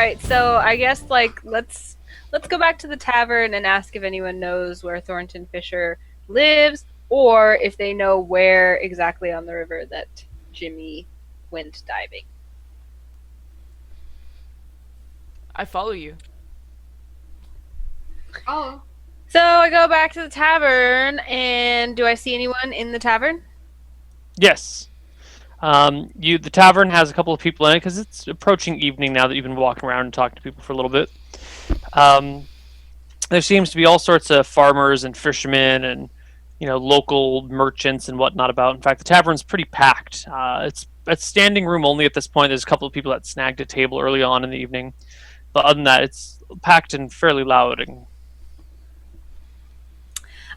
right, so I guess let's go back to the tavern and ask if anyone knows where Thornton Fisher lives, or if they know where exactly on the river that Jimmy went diving. I follow you. Oh, So I go back to the tavern, and do I see anyone in the tavern? Yes. The tavern has a couple of people in it because it's approaching evening now that you've been walking around and talking to people for a little bit. Um, there seems to be all sorts of farmers and fishermen and local merchants and whatnot about. In fact, the tavern's pretty packed. It's standing room only at this point. There's a couple of people that snagged a table early on in the evening, but other than that, it's packed and fairly loud. And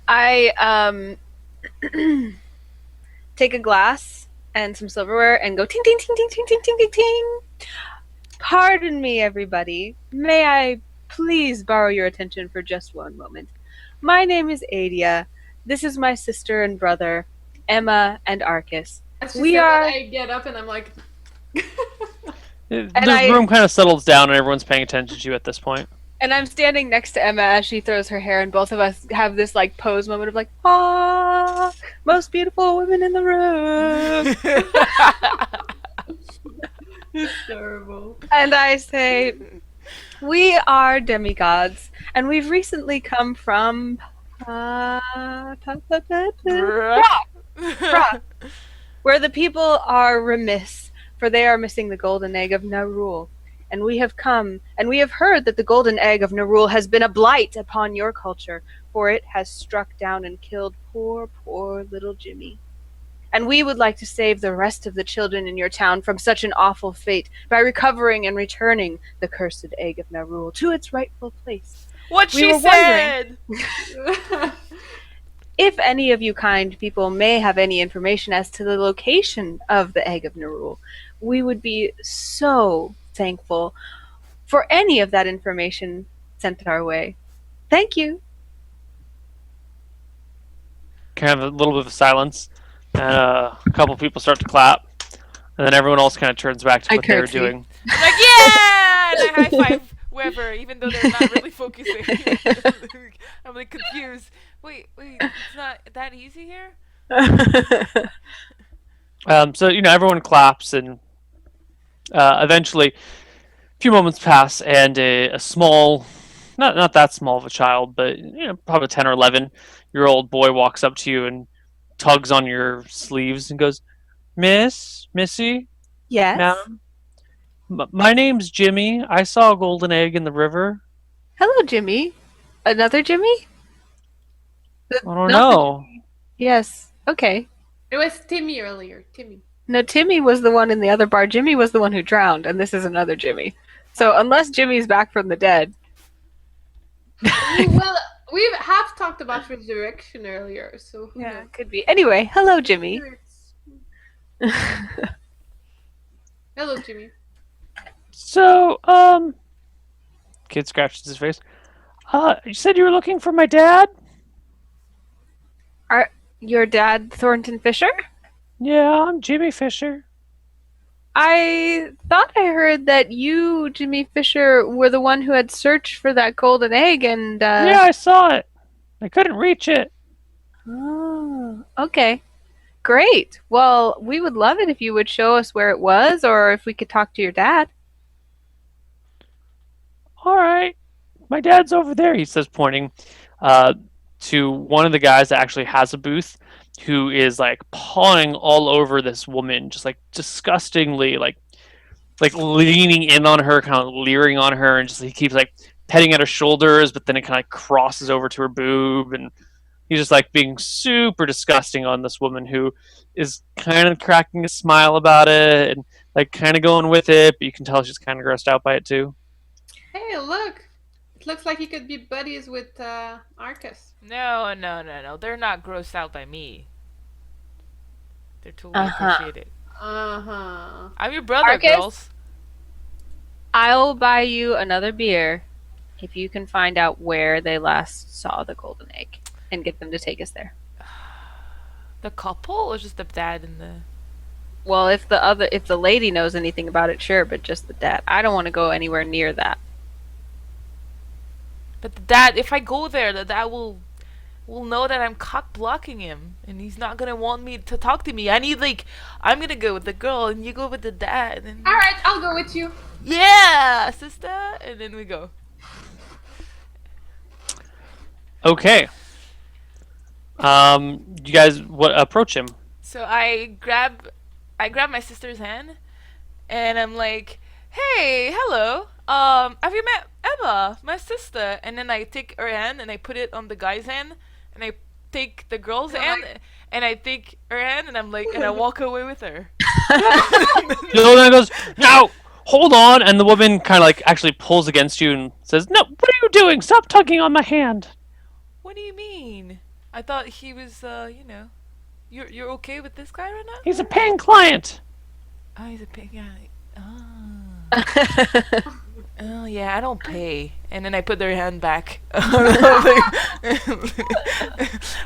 I take a glass and some silverware and go ting ting ting ting ting ting ting ting ting. Pardon me, everybody. May I please borrow your attention for just one moment? My name is Adea. This is my sister and brother, Emma and Arcas. as she We said are. that, I get up and I'm like, the room kind of settles down and everyone's paying attention to you at this point. And I'm standing next to Emma as she throws her hair, and both of us have this pose moment of ah, most beautiful women in the room. it's terrible. And I say, we are demigods, and we've recently come from Rock, where the people are remiss, for they are missing the golden egg of Narul. And we have come, and we have heard that the golden egg of Narul has been a blight upon your culture, for it has struck down and killed poor, poor little Jimmy. And we would like to save the rest of the children in your town from such an awful fate by recovering and returning the cursed egg of Narul to its rightful place. What We she were said! If any of you kind people may have any information as to the location of the egg of Narul, we would be so thankful for any of that information sent our way. Thank you. Kind of a little bit of silence, and a couple people start to clap, and then everyone else kind of turns back to what they were doing. I'm like, yeah! And I high five whoever, even though they're not really focusing. I'm like confused. Wait, it's not that easy here? So everyone claps, and eventually, a few moments pass, and a small, not that small of a child, but probably 10 or 11-year-old boy walks up to you and tugs on your sleeves and goes, Missy, Yes? madam, my name's Jimmy. I saw a golden egg in the river. Hello, Jimmy. Another Jimmy? I don't know. Yes. Okay. It was Timmy earlier. Timmy. No, Timmy was the one in the other bar. Jimmy was the one who drowned, and this is another Jimmy. So unless Jimmy's back from the dead. Well, we have talked about resurrection earlier, so who Yeah, knows? could be. Anyway, hello, Jimmy. Hello, Jimmy. So, kid scratches his face. You said you were looking for my dad? Your dad, Thornton Fisher? Yeah, I'm Jimmy Fisher. I thought I heard that you, Jimmy Fisher, were the one who had searched for that golden egg and, Yeah, I saw it. I couldn't reach it. Oh, okay. Great. Well, we would love it if you would show us where it was, or if we could talk to your dad. All right. My dad's over there, he says, pointing to one of the guys that actually has a booth, who is pawing all over this woman, just disgustingly, leaning in on her, kind of leering on her, and he keeps petting at her shoulders, but then it kind of crosses over to her boob, and he's just being super disgusting on this woman, who is kind of cracking a smile about it and kind of going with it, but you can tell she's kind of grossed out by it too. Hey, look! It looks like you could be buddies with Arcas. No. They're not grossed out by me. They're totally appreciated. Uh-huh. I'm your brother, Arcas? girls. I'll buy you another beer if you can find out where they last saw the golden egg and get them to take us there. The couple, or just the dad and the... Well, if the lady knows anything about it, sure, but just the dad. I don't want to go anywhere near that. But the dad, if I go there, the dad will know that I'm cock blocking him, and he's not gonna want me to talk to me. I'm gonna go with the girl, and you go with the dad. And All right, I'll go with you. yeah, sister, and then we go. Okay. You guys approach him. So I grab my sister's hand, and I'm like, "Hey, hello. Have you met Emma, my sister?" And then I take her hand and I put it on the guy's hand, and I take the girl's hand and I take her hand, and I'm like, and I walk away with her. The old man goes, "Now, hold on," and the woman kind of like actually pulls against you and says, "No, what are you doing? Stop tugging on my hand." What do you mean? I thought he was, you're okay with this guy right now? He's a paying client. Oh, he's a pig guy. Oh. Oh yeah, I don't pay. And then I put their hand back.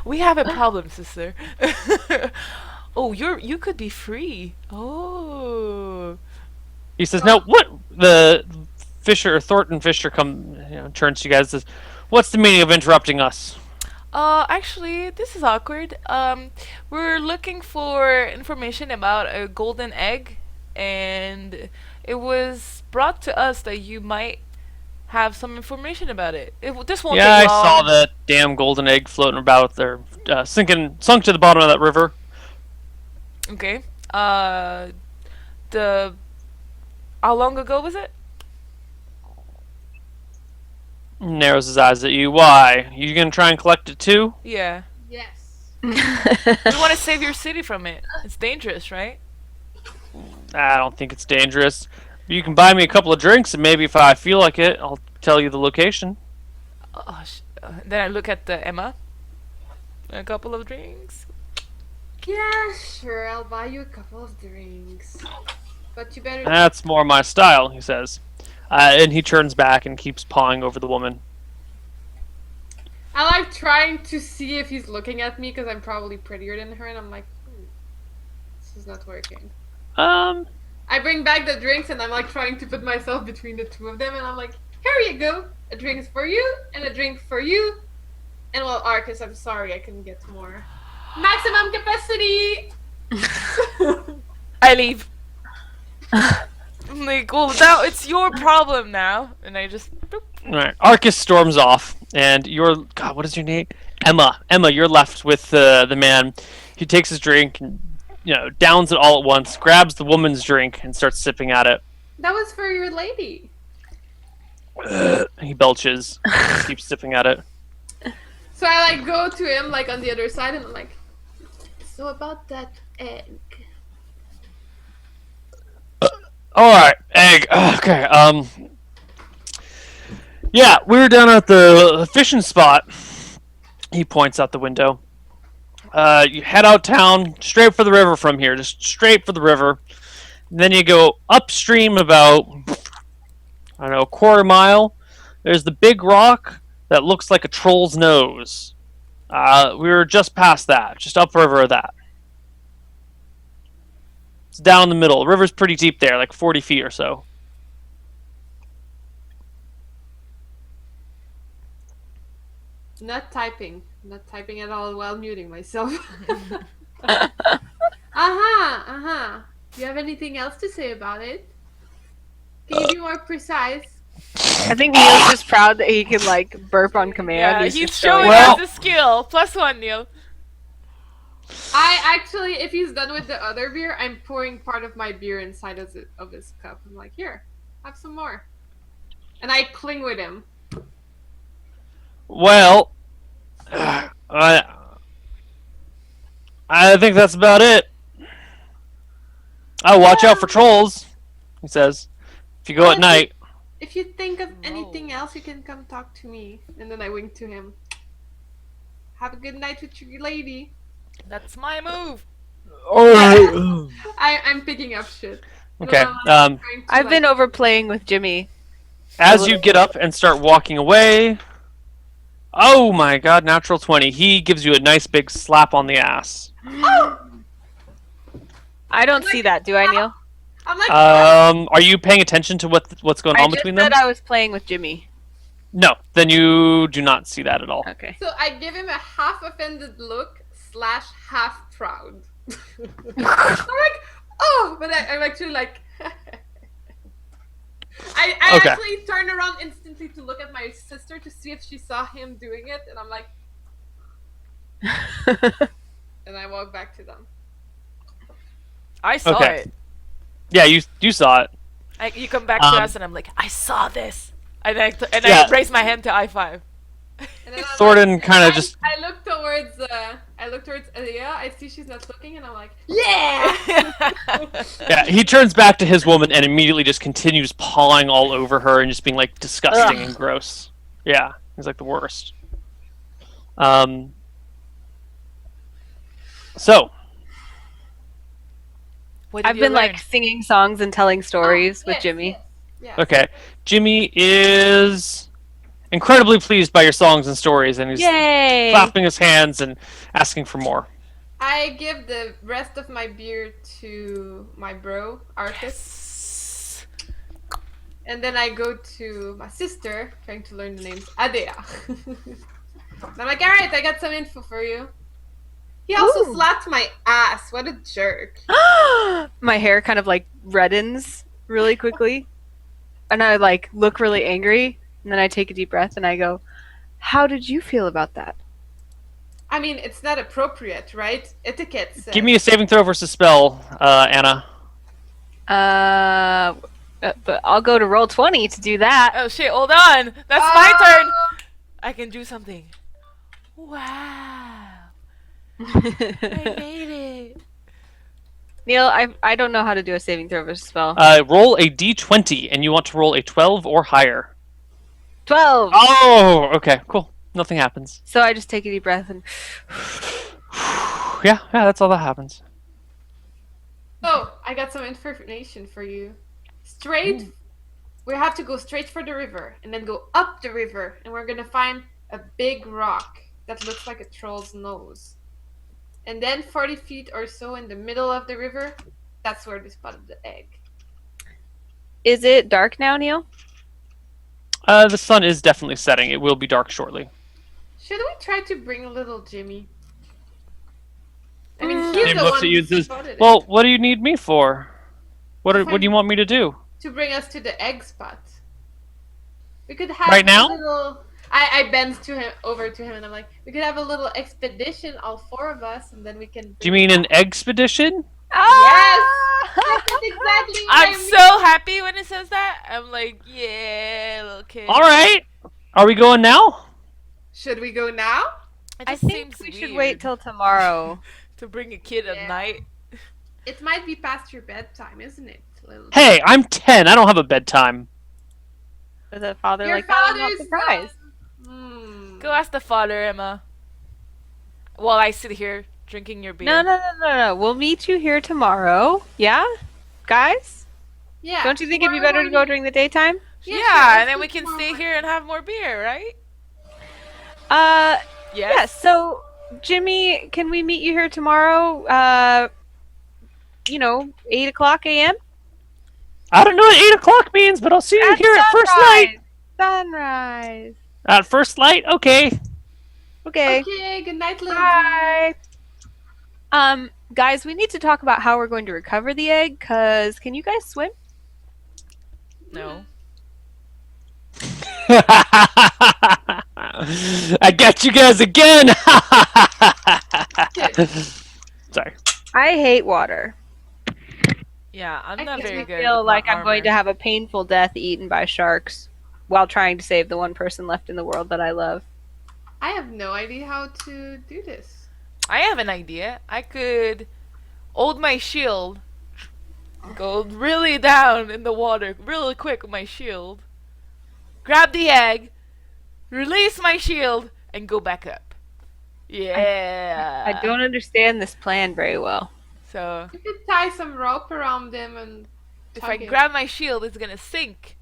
We have a problem, sister. Oh, you could be free. Oh. He says, "No, what?" The Thornton Fisher turns to you guys and says, "What's the meaning of interrupting us?" Actually, this is awkward. We're looking for information about a golden egg, and it was brought to us that you might have some information about it. This won't Yeah, I take long. saw that damn golden egg floating about there, sunk to the bottom of that river. Okay. How long ago was it? Narrows his eyes at you. Why? You gonna try and collect it too? Yeah. Yes. We want to save your city from it. It's dangerous, right? I don't think it's dangerous. You can buy me a couple of drinks, and maybe if I feel like it, I'll tell you the location. Oh, then I look at Emma. A couple of drinks. Yeah, sure. I'll buy you a couple of drinks. But you better. That's more my style, he says. And he turns back and keeps pawing over the woman. I like trying to see if he's looking at me because I'm probably prettier than her, and I'm like, this is not working. I bring back the drinks, and I'm like trying to put myself between the two of them, and I'm like, here you go. A drink for you, and a drink for you. And well, Arcas, I'm sorry, I couldn't get more. Maximum capacity! I leave. I'm like, well, now it's your problem now. And I just... Boop. Alright, Arcas storms off, and God, what is your name? Emma, you're left with the man. He takes his drink and, downs it all at once, grabs the woman's drink, and starts sipping at it. That was for your lady. He belches, keeps sipping at it. So I like go to him like on the other side, and I'm like, so about that egg. Alright, egg. Okay, yeah, we were down at the fishing spot. He points out the window. You head out town, straight for the river from here, just straight for the river. And then you go upstream about, I don't know, a quarter mile. There's the big rock that looks like a troll's nose. We were just past that, just upriver of that. It's down the middle. The river's pretty deep there, like 40 feet or so. Not typing at all while muting myself. Uh-huh. Do you have anything else to say about it? Can you be more precise? I think Neil's just proud that he can like burp on command. Yeah, he's just showing us the skill. +1, Neil. I actually, if he's done with the other beer, I'm pouring part of my beer inside of his cup. I'm like, here, have some more. And I cling with him. Well, I think that's about it. Oh, watch out for trolls, he says. If you go at night. If you think of anything else, you can come talk to me. And then I wink to him. Have a good night with your lady. That's my move. Oh. I'm picking up shit. Okay. I've been overplaying with Jimmy. As you get up and start walking away. Oh my god, natural 20. He gives you a nice big slap on the ass. Oh! I don't see that, do I, Neal? I'm like, Are you paying attention to what's going on between them? I just said I was playing with Jimmy. No, then you do not see that at all. Okay. so I give him a half offended look / half proud. I'm like, oh, but I'm actually like. I Okay. actually turned around instantly to look at my sister to see if she saw him doing it, and I'm like, and I walk back to them. I saw Okay. it. Yeah, you saw it. You come back to us, and I'm like, I saw this, and I raise my hand to I5. And then I'm Thornton like, kind of just. I look towards Adea. I see she's not looking, and I'm like, yeah. Yeah, he turns back to his woman and immediately just continues pawing all over her and just being like disgusting and gross. Yeah, he's like the worst. So What did I've you been learn? like singing songs and telling stories with Jimmy. Yes. okay, Jimmy is incredibly pleased by your songs and stories, and he's Yay! clapping his hands and asking for more. I give the rest of my beer to my bro, Arcas. And then I go to my sister, trying to learn the names, Adea. And I'm like, alright, I got some info for you. He also Ooh. slapped my ass. What a jerk. My hair kind of like reddens really quickly. And I like look really angry. And then I take a deep breath and I go, how did you feel about that? I mean, it's not appropriate, right? Etiquette says. Give me a saving throw versus spell, Anna. But I'll go to roll 20 to do that. Oh shit! Hold on. That's my turn. I can do something. Wow! I made it. Neal, I don't know how to do a saving throw versus spell. Roll a d20, and you want to roll a 12 or higher. 12! Oh, okay, cool. Nothing happens. So I just take a deep breath and... Yeah, that's all that happens. Oh, I got some information for you. We have to go straight for the river, and then go up the river, and we're gonna find a big rock that looks like a troll's nose. And then 40 feet or so in the middle of the river, that's where they spotted the egg. Is it dark now, Neal? The sun is definitely setting. It will be dark shortly. Should we try to bring a little Jimmy? I mean, he's Jim the looks one at you who and says, spotted it. well, what do you need me for? What do you want me to do? To bring us to the egg spot. We could have Right now? a little... I bend over to him, and I'm like, we could have a little expedition, all 4 of us, and then we can... Do you mean an expedition? Yes! That's exactly what I'm I mean. so happy when it says that. I'm like, yeah, little kid. All right. Are we going now? Should we go now? It I just think seems we should weird wait till tomorrow. to bring a kid Yeah. at night. It might be past your bedtime, isn't it? Little... Hey, I'm 10. I don't have a bedtime. Does the father Your like that? I'm not father's surprised. Go ask the father, Emma. While I sit here drinking your beer. No. We'll meet you here tomorrow. Yeah? Guys? Yeah. Don't you think it'd be tomorrow better to go morning. during the daytime? Yeah, Yeah, sure, and then let's we do can tomorrow stay morning. here and have more beer, right? Yes. Yes. So, Jimmy, can we meet you here tomorrow? 8 o'clock a.m.? I don't know what 8 o'clock means, but I'll see you here at first light. Sunrise. At first light? Okay. Okay. Okay, good night, little Bye. Guys, we need to talk about how we're going to recover the egg, cause can you guys swim? No. I got you guys again. Sorry. I hate water. Yeah, I'm I not guess very I good. feel with my like I'm going to armor. have a painful death eaten by sharks while trying to save the one person left in the world that I love. I have no idea how to do this. I have an idea. I could hold my shield, go really down in the water, really quick with my shield, grab the egg, release my shield, and go back up. Yeah. I don't understand this plan very well. So You could tie some rope around him and if tug I him. grab my shield, it's gonna sink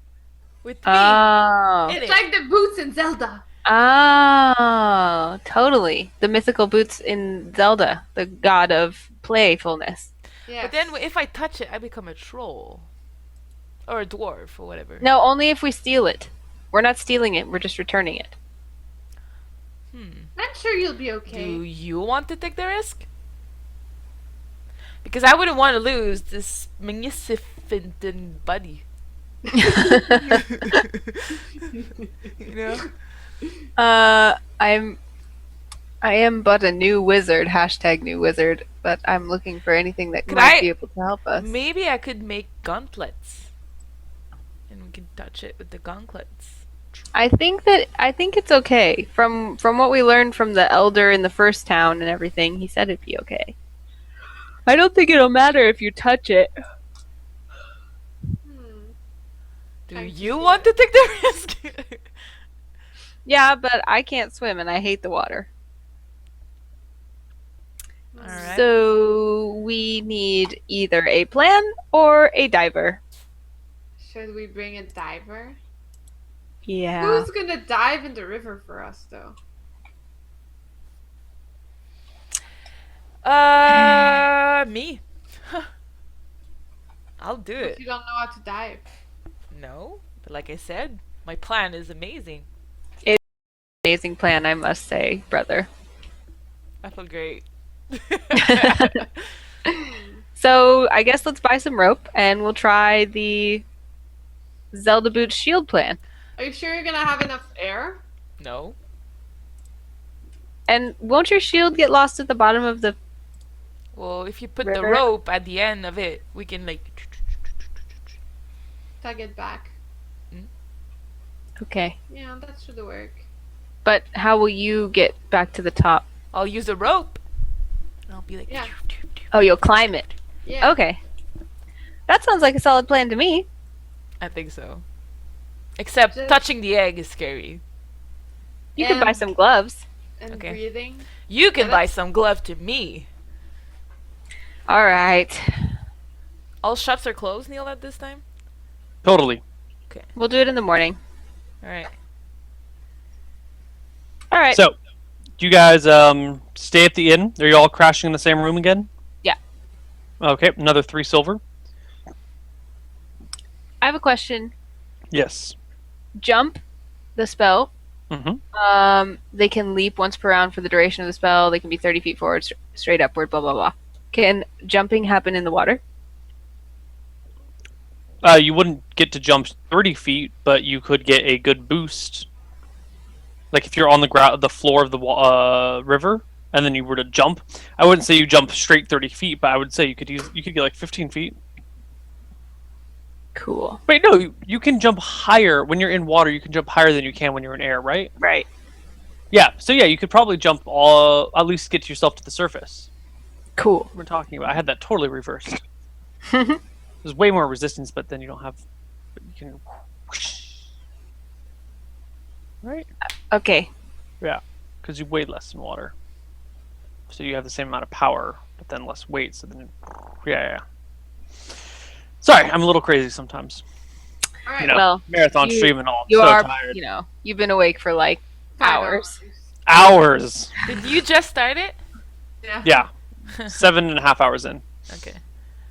with me Oh. in It's it. like the boots in Zelda. Oh, totally. The mythical boots in Zelda, the god of playfulness. Yes. But then if I touch it, I become a troll. Or a dwarf, or whatever. No, only if we steal it. We're not stealing it, we're just returning it. I'm sure you'll be okay. Do you want to take the risk? Because I wouldn't want to lose this magnificent buddy. You know? I am but a new wizard, #new wizard, but I'm looking for anything that Could might I- be able to help us. Maybe I could make gauntlets. And we can touch it with the gauntlets. I think it's okay. From what we learned from the elder in the first town and everything, he said it'd be okay. I don't think it'll matter if you touch it. Do Time to you see want it. to take the risk? Yeah, but I can't swim and I hate the water. Alright. So we need either a plan or a diver. Should we bring a diver? Yeah. Who's gonna dive in the river for us, though? Me. I'll do it. If you don't know how to dive. No, but like I said, my plan is amazing. Amazing plan, I must say, brother. I feel great. So I guess let's buy some rope and we'll try the Zelda Boots shield plan. Are you sure you're gonna have enough air? No. And won't your shield get lost at the bottom of the... Well, if you put the River? rope at the end of it, we can like. Tug it back. Okay. Yeah, that should work. But how will you get back to the top? I'll use a rope. And I'll be like. Yeah. Oh, you'll climb it. Yeah. Okay. That sounds like a solid plan to me. I think so. Except Just- touching the egg is scary. You can buy And- some gloves. And Okay. breathing. You can Yeah, buy that's- some glove to me. All right. All shops are closed, Neil, at this time? Totally. We'll do it in the morning. Alright. All right. So, do you guys stay at the inn? Are you all crashing in the same room again? Yeah. Okay, another 3 silver. I have a question. Yes. Jump, the spell. Mm-hmm. They can leap once per round for the duration of the spell. They can be 30 feet forward, straight upward, blah, blah, blah. Can jumping happen in the water? You wouldn't get to jump 30 feet, but you could get a good boost. Like if you're on the floor of the river, and then you were to jump. I wouldn't say you jump straight 30 feet, but I would say you could get like 15 feet. Cool. Wait, no, you can jump higher when you're in water. You can jump higher than you can when you're in air, right? Right. Yeah. So yeah, you could probably jump at least get yourself to the surface. Cool. We're talking about. I had that totally reversed. There's way more resistance, but then you don't have. But you can. Right. Okay. Yeah, because you weigh less in water, so you have the same amount of power, but then less weight. So then, yeah. Sorry, I'm a little crazy sometimes. All right. You know, Well, marathon you- stream and all. I'm You so are, tired. you've been awake for like 5 hours. Hours. Did you just start it? Yeah. Yeah, 7.5 hours in. Okay.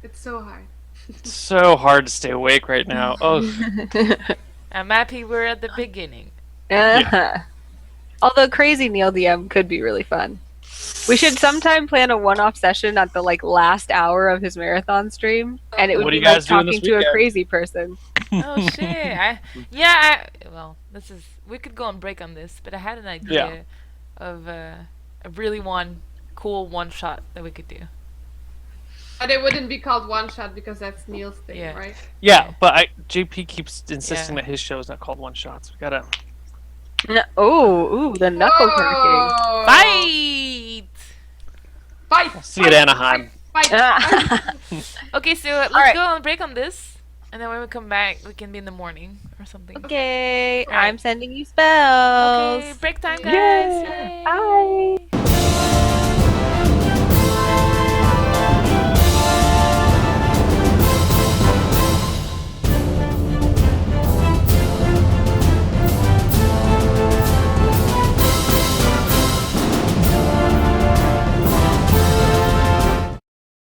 It's so hard. It's so hard to stay awake right now. Oh, I'm happy we're at the beginning. Although Crazy Neal DM could be really fun. We should sometime plan a one-off session at the last hour of his marathon stream, and it would What are be you like guys doing this talking to a weekend? crazy person. Oh shit! Well, we could go on break on this, but I had an idea of a really cool one shot that we could do. But it wouldn't be called one shot because that's Neil's thing, Yeah. right? yeah, but JP keeps insisting Yeah. that his show is not called One Shots. We gotta. Ooh, the knuckle cracking. Whoa. Fight! Fight! See you at Anaheim. Fight! Okay, so let's Alright. go on break on this, and then when we come back, we can be in the morning or something. Okay, Alright. I'm sending you spells. Okay, break time, guys. Yay. Yay. Bye.